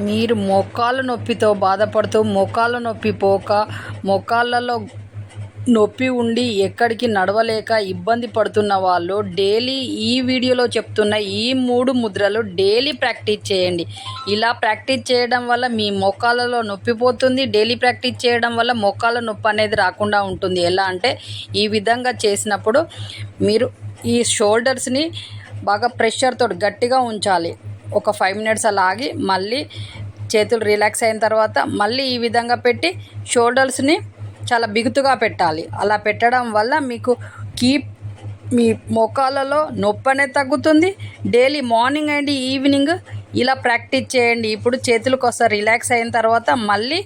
మీరు మోకాళ్ళ నొప్పితో బాధపడుతూ మోకాళ్ళ నొప్పి పోక మోకాళ్ళలో నొప్పి ఉండి ఎక్కడికి నడవలేక ఇబ్బంది పడుతున్న వాళ్ళు డైలీ ఈ వీడియోలో చెప్తున్న ఈ 3 ముద్రలు డైలీ ప్రాక్టీస్ చేయండి. ఇలా ప్రాక్టీస్ చేయడం వల్ల మీ మోకాళ్ళలో నొప్పి పోతుంది. డైలీ ప్రాక్టీస్ చేయడం వల్ల మోకాళ్ళ నొప్పి అనేది రాకుండా ఉంటుంది. ఎలా అంటే ఈ విధంగా చేసినప్పుడు మీరు ఈ షోల్డర్స్ని బాగా ప్రెషర్తో గట్టిగా ఉంచాలి. ఒక 5 మినిట్స్ అలా ఆగి మళ్ళీ చేతులు రిలాక్స్ అయిన తర్వాత మళ్ళీ ఈ విధంగా పెట్టి షోల్డర్స్ని చాలా బిగుతుగా పెట్టాలి. అలా పెట్టడం వల్ల మీకు మీ మోకాళ్ళలో నొప్పి అనేది తగ్గుతుంది. డైలీ మార్నింగ్ అండ్ ఈవినింగ్ ఇలా ప్రాక్టీస్ చేయండి. ఇప్పుడు చేతులకు ఒకసారి రిలాక్స్ అయిన తర్వాత మళ్ళీ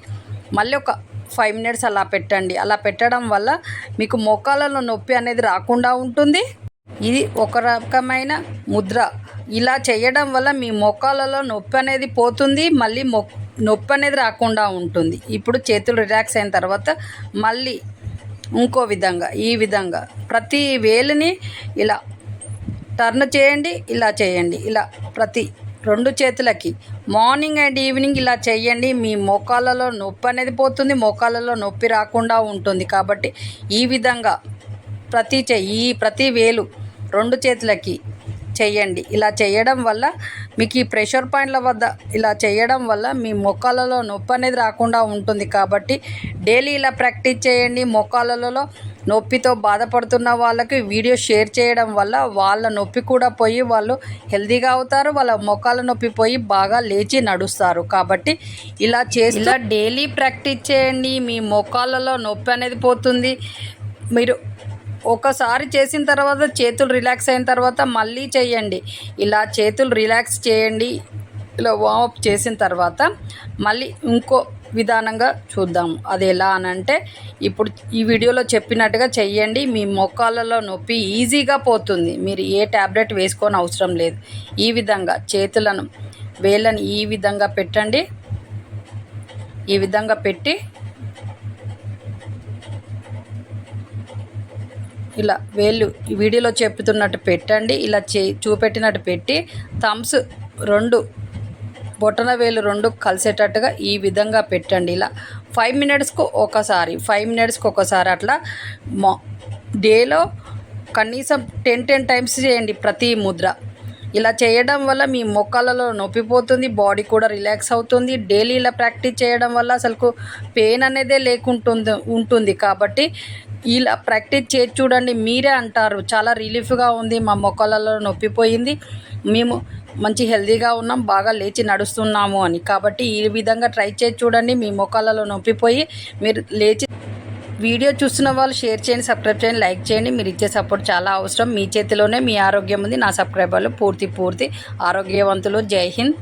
ఒక 5 మినిట్స్ అలా పెట్టండి. అలా పెట్టడం వల్ల మీకు మోకాళ్ళలో నొప్పి అనేది రాకుండా ఉంటుంది. ఇది ఒక రకమైన ముద్ర. ఇలా చేయడం వల్ల మీ మోకాళ్ళలో నొప్పి అనేది పోతుంది. మళ్ళీ నొప్పి అనేది రాకుండా ఉంటుంది. ఇప్పుడు చేతులు రిలాక్స్ అయిన తర్వాత మళ్ళీ ఇంకో విధంగా ఈ విధంగా ప్రతి వేలుని ఇలా టర్న్ చేయండి. ఇలా చేయండి. ఇలా ప్రతి 2 చేతులకి మార్నింగ్ అండ్ ఈవినింగ్ ఇలా చేయండి. మీ మోకాళ్ళలో నొప్పి అనేది పోతుంది. మోకాళ్ళలో నొప్పి రాకుండా ఉంటుంది. కాబట్టి ఈ విధంగా ప్రతి వేలు 2 చేతులకి చేయండి. ఇలా చేయడం వల్ల మీకు ఈ ప్రెషర్ పాయింట్ల వద్ద ఇలా చేయడం వల్ల మీ మోకాళ్ళలో నొప్పి అనేది రాకుండా ఉంటుంది. కాబట్టి డైలీ ఇలా ప్రాక్టీస్ చేయండి. మోకాళ్ళలో నొప్పితో బాధపడుతున్న వాళ్ళకి వీడియో షేర్ చేయడం వల్ల వాళ్ళ నొప్పి కూడా పోయి వాళ్ళు హెల్తీగా అవుతారు. వాళ్ళ మోకాళ్ళ నొప్పి పోయి బాగా లేచి నడుస్తారు. కాబట్టి ఇలా డైలీ ప్రాక్టీస్ చేయండి. మీ మోకాళ్ళలో నొప్పి అనేది పోతుంది. మీరు ఒకసారి చేసిన తర్వాత చేతులు రిలాక్స్ అయిన తర్వాత మళ్ళీ చేయండి. ఇలా చేతులు రిలాక్స్ చేయండి. ఇలా వార్మప్ చేసిన తర్వాత మళ్ళీ ఇంకో విధానంగా చూద్దాం. అది ఎలా అనంటే ఇప్పుడు ఈ వీడియోలో చెప్పినట్టుగా చెయ్యండి. మీ మోకాళ్ళలో నొప్పి ఈజీగా పోతుంది. మీరు ఏ ట్యాబ్లెట్ వేసుకోని అవసరం లేదు. ఈ విధంగా చేతులను వేళ్ళని ఈ విధంగా పెట్టండి. ఈ విధంగా పెట్టి ఇలా వేళ్ళు ఈ వీడియోలో చెప్తున్నట్టు పెట్టండి. ఇలా చూపెట్టినట్టు పెట్టి థంబ్స్ 2 బొటన వేలు 2 కలిసేటట్టుగా ఈ విధంగా పెట్టండి. ఇలా 5 మినిట్స్కు ఒకసారి అట్లా డేలో కనీసం 10 టైమ్స్ చేయండి ప్రతి ముద్ర. ఇలా చేయడం వల్ల మీ మోకాళ్ళలో నొప్పి పోతుంది. బాడీ కూడా రిలాక్స్ అవుతుంది. డైలీ ఇలా ప్రాక్టీస్ చేయడం వల్ల అసలు పెయిన్ అనేదే ఉంటుంది. కాబట్టి ఇలా ప్రాక్టీస్ చేసి చూడండి. మీరే అంటారు చాలా రిలీఫ్గా ఉంది, మా మోకాళ్ళలో నొప్పి పోయింది, మేము మంచి హెల్తీగా ఉన్నాం, బాగా లేచి నడుస్తున్నాము అని. కాబట్టి ఈ విధంగా ట్రై చేసి చూడండి. మీ మోకాళ్ళలో నొప్పి పోయి మీరు లేచి వీడియో చూస్తున్న వాళ్ళు షేర్ చేయండి, సబ్స్క్రైబ్ చేయండి, లైక్ చేయండి. మీరు ఇచ్చే సపోర్ట్ చాలా అవసరం. మీ చేతిలోనే మీ ఆరోగ్యం ఉంది. నా సబ్స్క్రైబర్లు పూర్తి ఆరోగ్యవంతులు. జై హింద్.